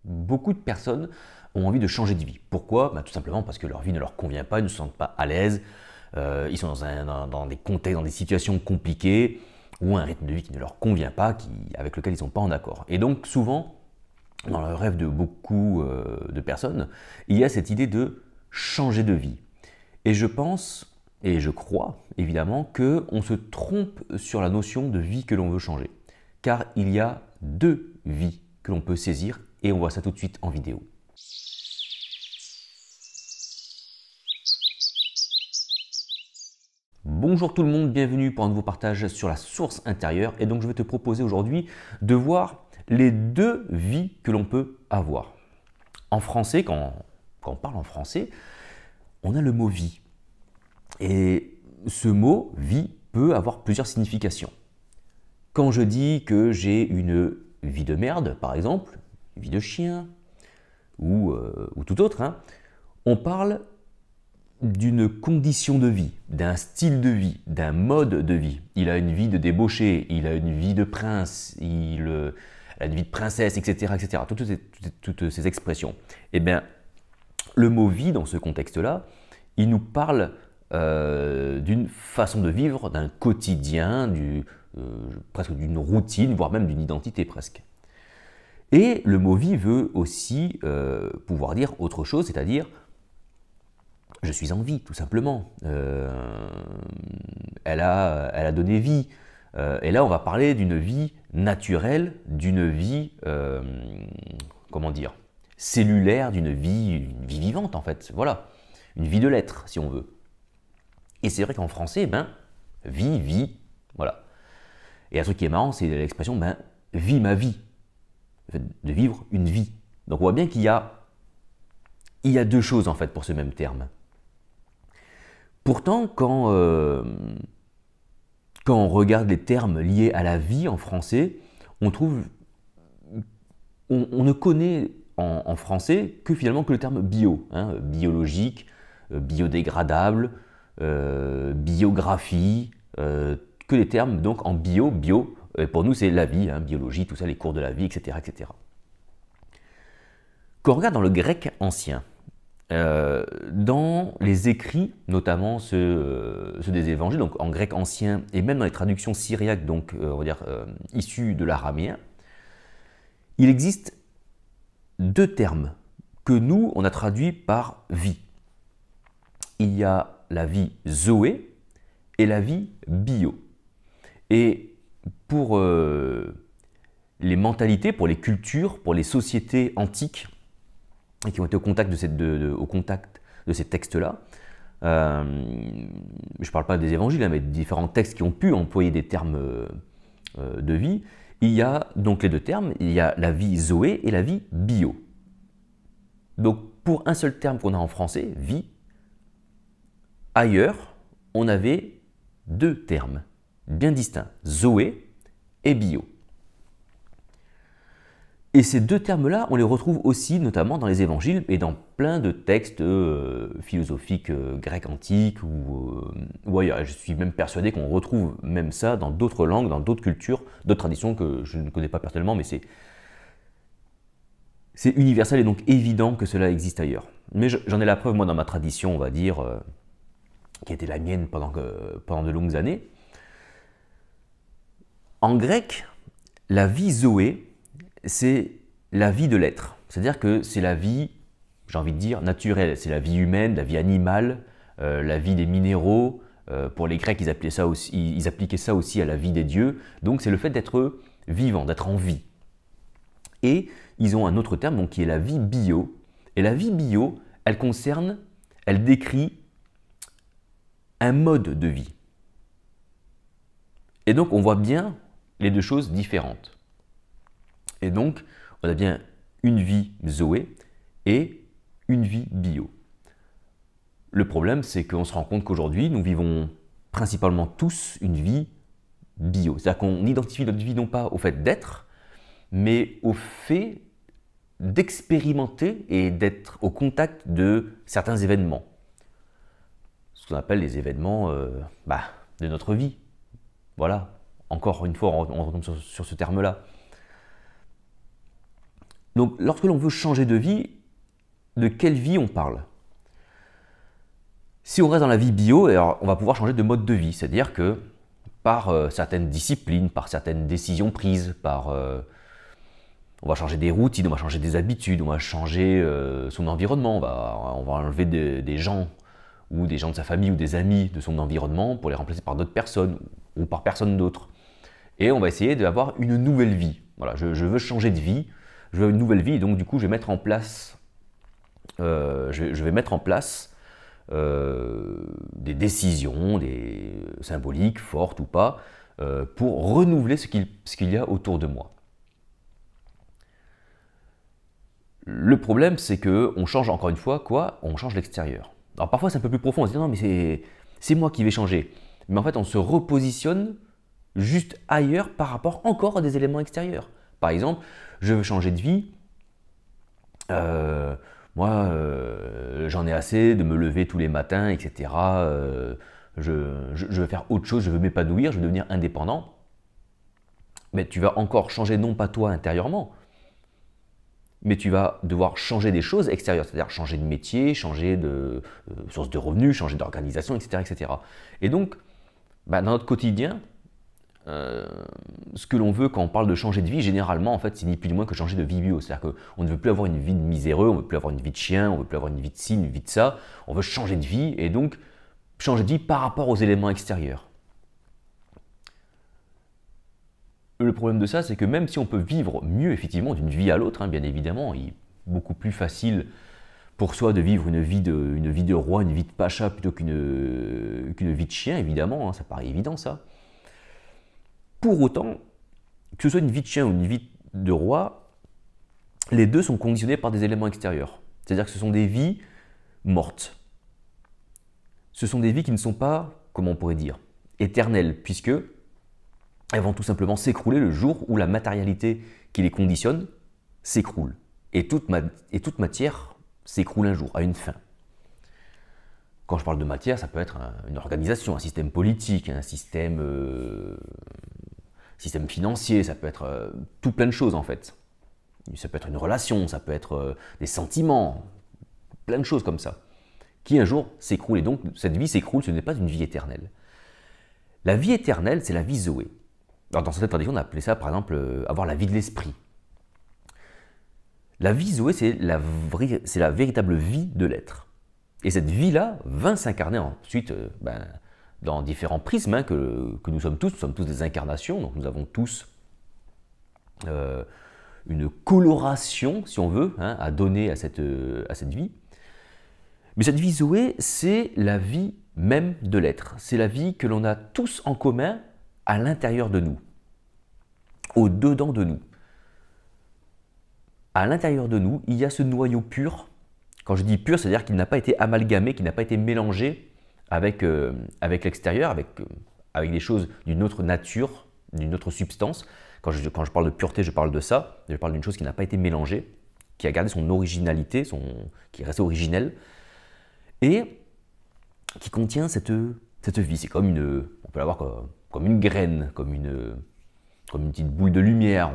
beaucoup de personnes ont envie de changer de vie. Pourquoi? Tout simplement parce que leur vie ne leur convient pas, ils ne se sentent pas à l'aise, ils sont dans des contextes, dans des situations compliquées, ou un rythme de vie qui ne leur convient pas, avec lequel ils ne sont pas en accord. Et donc souvent, dans le rêve de beaucoup de personnes, il y a cette idée de changer de vie. Et je pense, et je crois évidemment, qu'on se trompe sur la notion de vie que l'on veut changer. Car il y a deux vies que l'on peut saisir, et on voit ça tout de suite en vidéo. Bonjour tout le monde, bienvenue pour un nouveau partage sur la source intérieure. Et donc je vais te proposer aujourd'hui de voir les deux vies que l'on peut avoir. En français, quand on parle en français, on a le mot vie. Et ce mot vie peut avoir plusieurs significations. Quand je dis que j'ai une vie de merde, par exemple, une vie de chien ou tout autre, on parle d'une condition de vie, d'un style de vie, d'un mode de vie. Il a une vie de débauché, il a une vie de prince, il a une vie de princesse, etc. etc. Toutes ces expressions. Eh bien, le mot vie, dans ce contexte-là, il nous parle d'une façon de vivre, d'un quotidien, presque d'une routine, voire même d'une identité presque. Et le mot vie veut aussi pouvoir dire autre chose, c'est-à-dire je suis en vie, tout simplement. Elle a donné vie. Et là, on va parler d'une vie naturelle, d'une vie, comment dire, cellulaire, une vie vivante, en fait. Voilà, une vie de l'être, si on veut. Et c'est vrai qu'en français, vie, voilà. Et un truc qui est marrant, c'est l'expression, vis ma vie. Le fait de vivre une vie. Donc on voit bien qu'il y a deux choses, en fait, pour ce même terme. Pourtant, quand on regarde les termes liés à la vie en français, on ne connaît en français que finalement que le terme bio, biologique, biodégradable, biographie, que les termes donc en bio, pour nous c'est la vie, biologie, tout ça, les cours de la vie, etc. etc. Quand on regarde dans le grec ancien, dans les écrits, notamment ceux des évangiles, donc en grec ancien, et même dans les traductions syriaques, donc on va dire issues de l'araméen, il existe deux termes que nous, on a traduits par vie. Il y a la vie zoé et la vie bio. Et pour les mentalités, pour les cultures, pour les sociétés antiques, et qui ont été au contact de ces textes-là. Je ne parle pas des évangiles, mais de différents textes qui ont pu employer des termes de vie. Il y a donc les deux termes, il y a la vie zoé et la vie bio. Donc pour un seul terme qu'on a en français, vie, ailleurs, on avait deux termes bien distincts, zoé et bio. Et ces deux termes-là, on les retrouve aussi notamment dans les évangiles et dans plein de textes philosophiques grecs antiques ou ailleurs. Je suis même persuadé qu'on retrouve même ça dans d'autres langues, dans d'autres cultures, d'autres traditions que je ne connais pas personnellement, mais c'est universel et donc évident que cela existe ailleurs. Mais j'en ai la preuve, moi, dans ma tradition, on va dire, qui a été la mienne pendant de longues années. En grec, la vie zoé, c'est la vie de l'être. C'est-à-dire que c'est la vie, j'ai envie de dire, naturelle. C'est la vie humaine, la vie animale, la vie des minéraux. Pour les Grecs, ils appliquaient ça aussi à la vie des dieux. Donc c'est le fait d'être vivant, d'être en vie. Et ils ont un autre terme donc, qui est la vie bio. Et la vie bio, elle décrit un mode de vie. Et donc on voit bien les deux choses différentes. Et donc, on a bien une vie zoé et une vie bio. Le problème, c'est qu'on se rend compte qu'aujourd'hui, nous vivons principalement tous une vie bio. C'est-à-dire qu'on identifie notre vie non pas au fait d'être, mais au fait d'expérimenter et d'être au contact de certains événements. Ce qu'on appelle les événements de notre vie. Voilà, encore une fois, on retombe sur ce terme-là. Donc, lorsque l'on veut changer de vie, de quelle vie on parle? Si on reste dans la vie bio, alors on va pouvoir changer de mode de vie, c'est-à-dire que par certaines disciplines, par certaines décisions prises, on va changer des routines, on va changer des habitudes, on va changer son environnement, on va enlever des gens ou des gens de sa famille ou des amis de son environnement pour les remplacer par d'autres personnes ou par personne d'autre. Et on va essayer d'avoir une nouvelle vie. Voilà, je veux changer de vie, je veux une nouvelle vie, et donc du coup je vais mettre en place, des décisions, symboliques, fortes ou pas, pour renouveler ce qu'il y a autour de moi. Le problème, c'est qu'on change encore une fois quoi? On change l'extérieur. Alors parfois c'est un peu plus profond, on se dit non mais c'est moi qui vais changer. Mais en fait on se repositionne juste ailleurs par rapport encore à des éléments extérieurs. Par exemple, je veux changer de vie, j'en ai assez de me lever tous les matins, etc. Je veux faire autre chose, je veux m'épanouir, je veux devenir indépendant. Mais tu vas encore changer non pas toi intérieurement, mais tu vas devoir changer des choses extérieures, c'est-à-dire changer de métier, changer de source de revenus, changer d'organisation, etc., etc. Et donc, dans notre quotidien, ce que l'on veut quand on parle de changer de vie, généralement, en fait, c'est ni plus ni moins que changer de vie bio. C'est-à-dire qu'on ne veut plus avoir une vie de miséreux, on ne veut plus avoir une vie de chien, on ne veut plus avoir une vie de ci, une vie de ça. On veut changer de vie et donc changer de vie par rapport aux éléments extérieurs. Le problème de ça, c'est que même si on peut vivre mieux, effectivement, d'une vie à l'autre, bien évidemment, il est beaucoup plus facile pour soi de vivre une vie de roi, une vie de pacha, plutôt qu'une vie de chien, évidemment, ça paraît évident, ça. Pour autant, que ce soit une vie de chien ou une vie de roi, les deux sont conditionnés par des éléments extérieurs. C'est-à-dire que ce sont des vies mortes. Ce sont des vies qui ne sont pas, comment on pourrait dire, éternelles, puisque elles vont tout simplement s'écrouler le jour où la matérialité qui les conditionne s'écroule. Et toute matière s'écroule un jour, à une fin. Quand je parle de matière, ça peut être une organisation, un système politique, un système financier, ça peut être tout plein de choses en fait. Ça peut être une relation, ça peut être des sentiments, plein de choses comme ça, qui un jour s'écroulent. Et donc cette vie s'écroule, ce n'est pas une vie éternelle. La vie éternelle, c'est la vie Zoé. Alors, dans certaines traditions, on appelait ça par exemple avoir la vie de l'esprit. La vie Zoé, c'est la véritable vie de l'être. Et cette vie-là va s'incarner ensuite dans différents prismes que nous sommes tous. Nous sommes tous des incarnations, donc nous avons tous une coloration, si on veut, à donner à cette vie. Mais cette vie Zoé, c'est la vie même de l'être. C'est la vie que l'on a tous en commun à l'intérieur de nous, au-dedans de nous. À l'intérieur de nous, il y a ce noyau pur. Quand je dis pur, c'est-à-dire qu'il n'a pas été amalgamé, qu'il n'a pas été mélangé avec l'extérieur, avec des choses d'une autre nature, d'une autre substance. Quand je parle de pureté, je parle de ça. Je parle d'une chose qui n'a pas été mélangée, qui a gardé son originalité, qui est restée originelle, et qui contient cette vie. C'est comme on peut l'avoir comme une graine, comme une petite boule de lumière,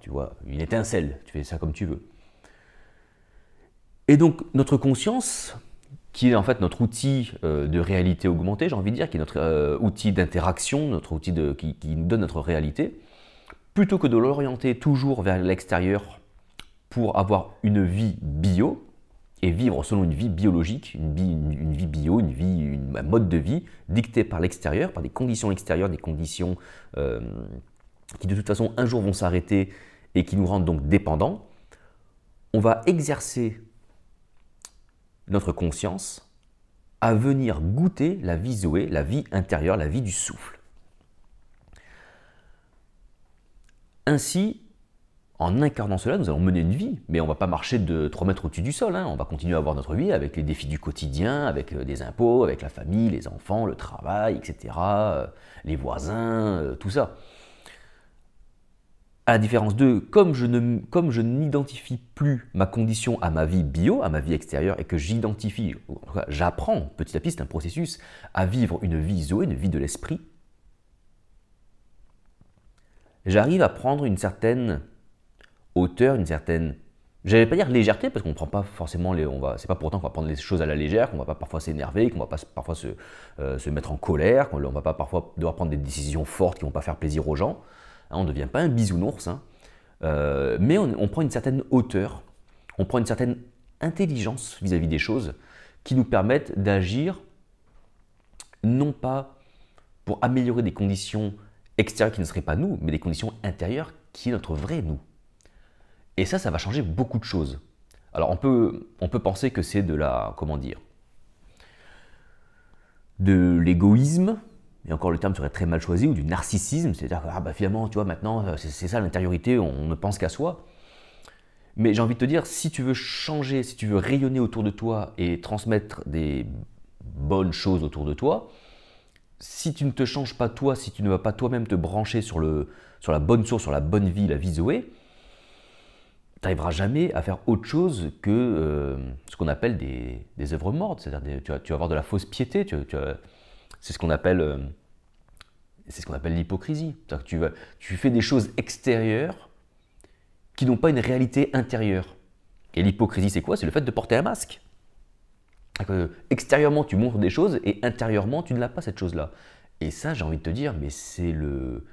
tu vois, une étincelle, tu fais ça comme tu veux. Et donc notre conscience, qui est en fait notre outil de réalité augmentée, j'ai envie de dire, qui est notre outil d'interaction, notre outil qui nous donne notre réalité, plutôt que de l'orienter toujours vers l'extérieur pour avoir une vie bio, et vivre selon une vie biologique, une vie bio, un mode de vie dicté par l'extérieur, par des conditions extérieures, des conditions qui de toute façon un jour vont s'arrêter et qui nous rendent donc dépendants, on va exercer notre conscience à venir goûter la vie Zoé, la vie intérieure, la vie du souffle. Ainsi, en incarnant cela, nous allons mener une vie, mais on ne va pas marcher de 3 mètres au-dessus du sol. On va continuer à avoir notre vie avec les défis du quotidien, avec des impôts, avec la famille, les enfants, le travail, etc., les voisins, tout ça. À la différence de, comme je n'identifie plus ma condition à ma vie bio, à ma vie extérieure, et que j'identifie, en tout cas j'apprends petit à petit, c'est un processus, à vivre une vie Zoé, une vie de l'esprit, j'arrive à prendre une certaine hauteur, une certaine j'allais pas dire légèreté, parce qu'on prend pas forcément c'est pas pour autant qu'on va prendre les choses à la légère, qu'on va pas parfois s'énerver, qu'on va pas parfois se mettre en colère, qu'on va pas parfois devoir prendre des décisions fortes qui vont pas faire plaisir aux gens. Hein, on ne devient pas un bisounours, hein. Mais on prend une certaine hauteur, on prend une certaine intelligence vis-à-vis des choses qui nous permettent d'agir non pas pour améliorer des conditions extérieures qui ne seraient pas nous, mais des conditions intérieures qui est notre vrai nous. Et ça va changer beaucoup de choses. Alors on peut penser que c'est de la, comment dire, de l'égoïsme, et encore le terme serait très mal choisi, ou du narcissisme, c'est-à-dire que finalement, tu vois, maintenant, c'est ça l'intériorité, on ne pense qu'à soi. Mais j'ai envie de te dire, si tu veux changer, si tu veux rayonner autour de toi et transmettre des bonnes choses autour de toi, si tu ne te changes pas toi, si tu ne vas pas toi-même te brancher sur la bonne source, sur la bonne vie, la vie Zoé, tu n'arriveras jamais à faire autre chose que ce qu'on appelle des œuvres mortes. C'est-à-dire tu vas avoir de la fausse piété, c'est ce qu'on appelle l'hypocrisie. Tu fais des choses extérieures qui n'ont pas une réalité intérieure. Et l'hypocrisie, c'est quoi? C'est le fait de porter un masque. Extérieurement, tu montres des choses et intérieurement, tu ne l'as pas cette chose-là. Et ça, j'ai envie de te dire, mais c'est le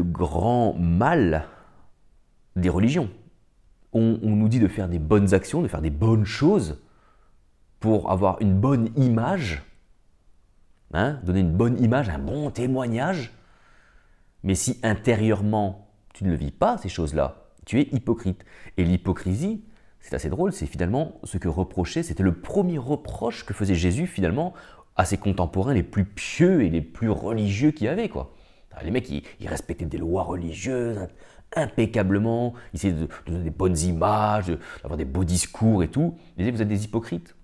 grand mal des religions. On nous dit de faire des bonnes actions, de faire des bonnes choses pour avoir une bonne image, hein, donner une bonne image, un bon témoignage. Mais si intérieurement, tu ne le vis pas, ces choses-là, tu es hypocrite. Et l'hypocrisie, c'est assez drôle, c'est finalement ce que reprochait, c'était le premier reproche que faisait Jésus finalement à ses contemporains les plus pieux et les plus religieux qu'il y avait, quoi. Les mecs, ils respectaient des lois religieuses impeccablement, ils essayaient de donner des bonnes images, d'avoir des beaux discours et tout. Ils disaient, vous êtes des hypocrites,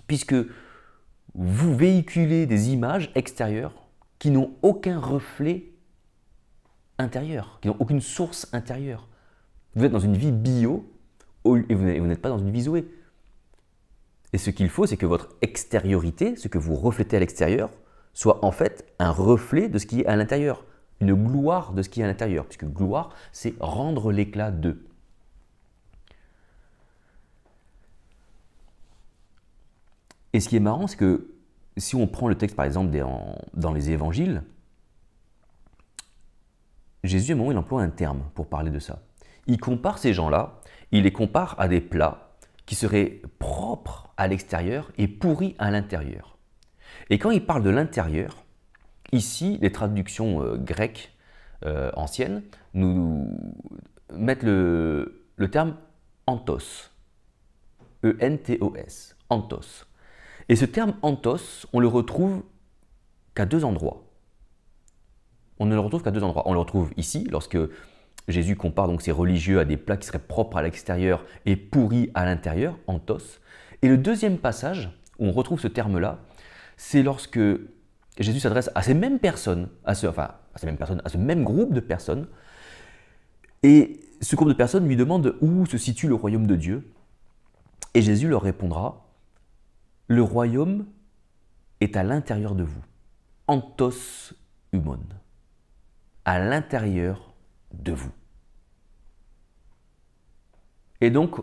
puisque vous véhiculez des images extérieures qui n'ont aucun reflet intérieur, qui n'ont aucune source intérieure. Vous êtes dans une vie bio et vous n'êtes pas dans une vie Zoé. Et ce qu'il faut, c'est que votre extériorité, ce que vous reflétez à l'extérieur, soit en fait un reflet de ce qui est à l'intérieur, une gloire de ce qui est à l'intérieur, puisque gloire, c'est rendre l'éclat d'eux. Et ce qui est marrant, c'est que si on prend le texte par exemple dans les évangiles, Jésus à un moment il emploie un terme pour parler de ça. Il compare ces gens-là, il les compare à des plats qui seraient propres à l'extérieur et pourris à l'intérieur. Et quand il parle de l'intérieur, ici, les traductions grecques anciennes nous mettent le terme anthos. E-N-T-O-S. Anthos. Et ce terme anthos, on le retrouve qu'à deux endroits. On ne le retrouve qu'à deux endroits. On le retrouve ici, lorsque Jésus compare donc ces religieux à des plats qui seraient propres à l'extérieur et pourris à l'intérieur, anthos. Et le deuxième passage où on retrouve ce terme-là, c'est lorsque Jésus s'adresse à ces mêmes personnes, à ce même groupe de personnes, et ce groupe de personnes lui demande où se situe le royaume de Dieu. Et Jésus leur répondra, le royaume est à l'intérieur de vous, anthos humon, à l'intérieur de vous. Et donc,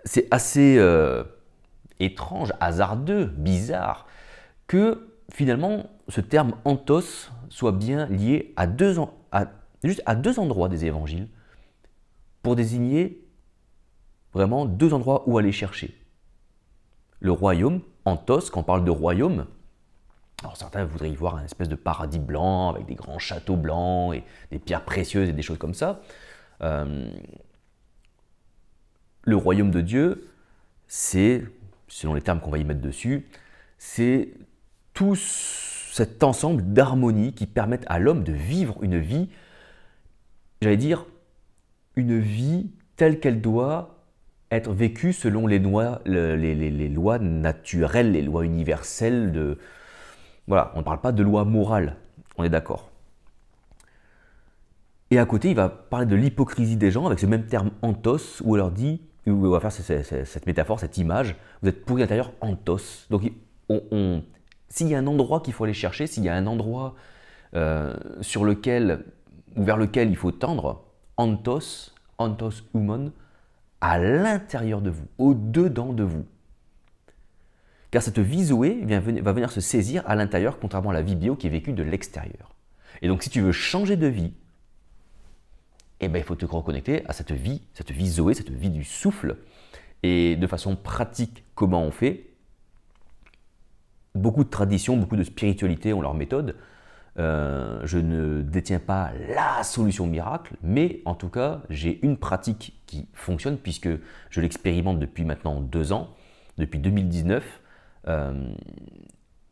c'est assez étrange, hasardeux, bizarre, que finalement, ce terme anthos soit bien lié à juste à deux endroits des évangiles pour désigner vraiment deux endroits où aller chercher. Le royaume, anthos, quand on parle de royaume, alors certains voudraient y voir un espèce de paradis blanc avec des grands châteaux blancs et des pierres précieuses et des choses comme ça. Le royaume de Dieu, c'est, selon les termes qu'on va y mettre dessus, c'est tout cet ensemble d'harmonies qui permettent à l'homme de vivre une vie, j'allais dire, une vie telle qu'elle doit être vécue selon les lois naturelles, les lois universelles. Voilà, on ne parle pas de loi morale, on est d'accord. Et à côté, il va parler de l'hypocrisie des gens avec ce même terme anthos, où il leur dit, où il va faire cette métaphore, cette image, vous êtes pourri à l'intérieur, anthos. Donc s'il y a un endroit qu'il faut aller chercher, s'il y a un endroit vers lequel il faut tendre, anthos Anthos Human à l'intérieur de vous, au-dedans de vous. Car cette vie Zoé va venir se saisir à l'intérieur, contrairement à la vie bio qui est vécue de l'extérieur. Et donc si tu veux changer de vie, eh ben, il faut te reconnecter à cette vie Zoé, cette vie du souffle. Et de façon pratique, comment on fait? Beaucoup de traditions, beaucoup de spiritualités ont leur méthode. Je ne détiens pas la solution miracle, mais en tout cas, j'ai une pratique qui fonctionne puisque je l'expérimente depuis maintenant 2 ans, depuis 2019,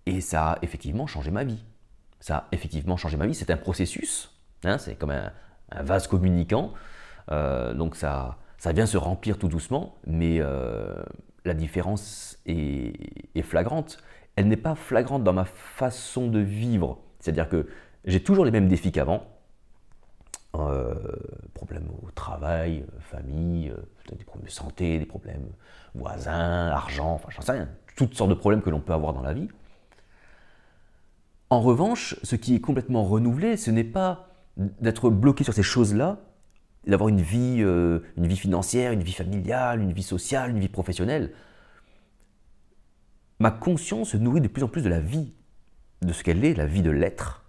et ça a effectivement changé ma vie. Ça a effectivement changé ma vie. C'est un processus, hein, c'est comme un vase communicant, donc ça vient se remplir tout doucement, mais la différence est flagrante. Elle n'est pas flagrante dans ma façon de vivre. C'est-à-dire que j'ai toujours les mêmes défis qu'avant. Problèmes au travail, famille, des problèmes de santé, des problèmes voisins, argent, enfin j'en sais rien. Toutes sortes de problèmes que l'on peut avoir dans la vie. En revanche, ce qui est complètement renouvelé, ce n'est pas d'être bloqué sur ces choses-là, d'avoir une vie financière, une vie familiale, une vie sociale, une vie professionnelle. Ma conscience se nourrit de plus en plus de la vie, de ce qu'elle est, la vie de l'être.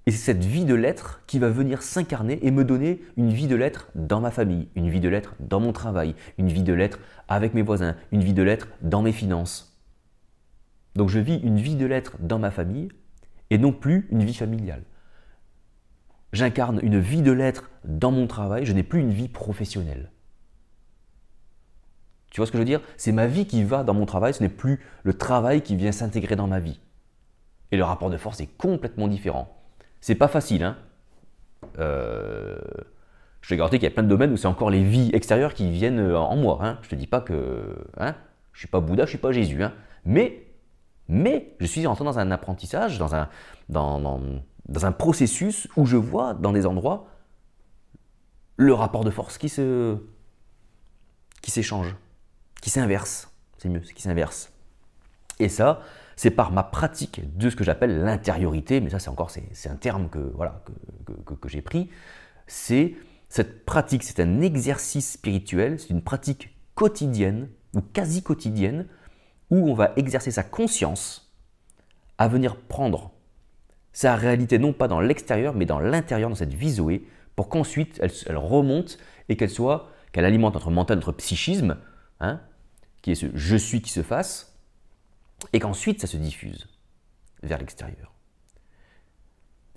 Et c'est cette vie de l'être qui va venir s'incarner et me donner une vie de l'être dans ma famille, une vie de l'être dans mon travail, une vie de l'être avec mes voisins, une vie de l'être dans mes finances. Donc je vis une vie de l'être dans ma famille et non plus une vie familiale. J'incarne une vie de l'être dans mon travail, je n'ai plus une vie professionnelle. Tu vois ce que je veux dire? C'est ma vie qui va dans mon travail, ce n'est plus le travail qui vient s'intégrer dans ma vie. Et le rapport de force est complètement différent. C'est pas facile, hein. Je te garantis qu'il y a plein de domaines où c'est encore les vies extérieures qui viennent en moi. Hein. Je te dis pas que je ne suis pas Bouddha, je ne suis pas Jésus. Hein. Mais je suis rentré dans un apprentissage, dans un processus où je vois dans des endroits le rapport de force qui s'échange, qui s'inverse. C'est mieux, qui s'inverse. Et ça, c'est par ma pratique de ce que j'appelle l'intériorité, mais ça c'est un terme que j'ai pris. C'est cette pratique, c'est un exercice spirituel, c'est une pratique quotidienne ou quasi quotidienne où on va exercer sa conscience à venir prendre sa réalité non pas dans l'extérieur mais dans l'intérieur, dans cette vie Zoé, pour qu'ensuite elle remonte et qu'elle alimente notre mental, notre psychisme, hein, qui est ce je suis qui se fasse, et qu'ensuite ça se diffuse vers l'extérieur.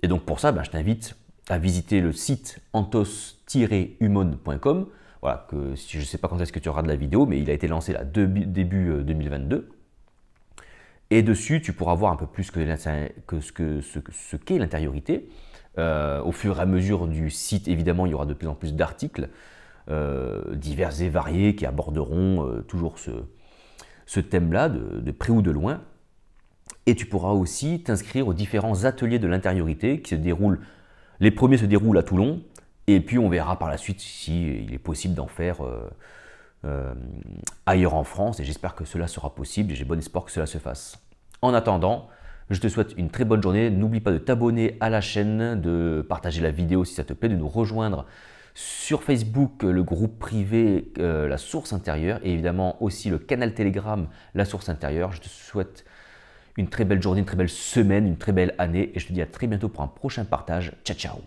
Et donc pour ça, je t'invite à visiter le site anthos-humon.com. Voilà, je ne sais pas quand est-ce que tu auras de la vidéo, mais il a été lancé là, début 2022. Et dessus, tu pourras voir un peu plus ce qu'est l'intériorité. Au fur et à mesure du site, évidemment, il y aura de plus en plus d'articles divers et variés qui aborderont toujours ce thème-là, de près ou de loin. Et tu pourras aussi t'inscrire aux différents ateliers de l'intériorité qui se déroulent. Les premiers se déroulent à Toulon, et puis on verra par la suite s'il est possible d'en faire ailleurs en France, et j'espère que cela sera possible, et j'ai bon espoir que cela se fasse. En attendant, je te souhaite une très bonne journée. N'oublie pas de t'abonner à la chaîne, de partager la vidéo si ça te plaît, de nous rejoindre sur Facebook, le groupe privé La Source Intérieure, et évidemment aussi le canal Telegram La Source Intérieure. Je te souhaite une très belle journée, une très belle semaine, une très belle année, et je te dis à très bientôt pour un prochain partage. Ciao, ciao!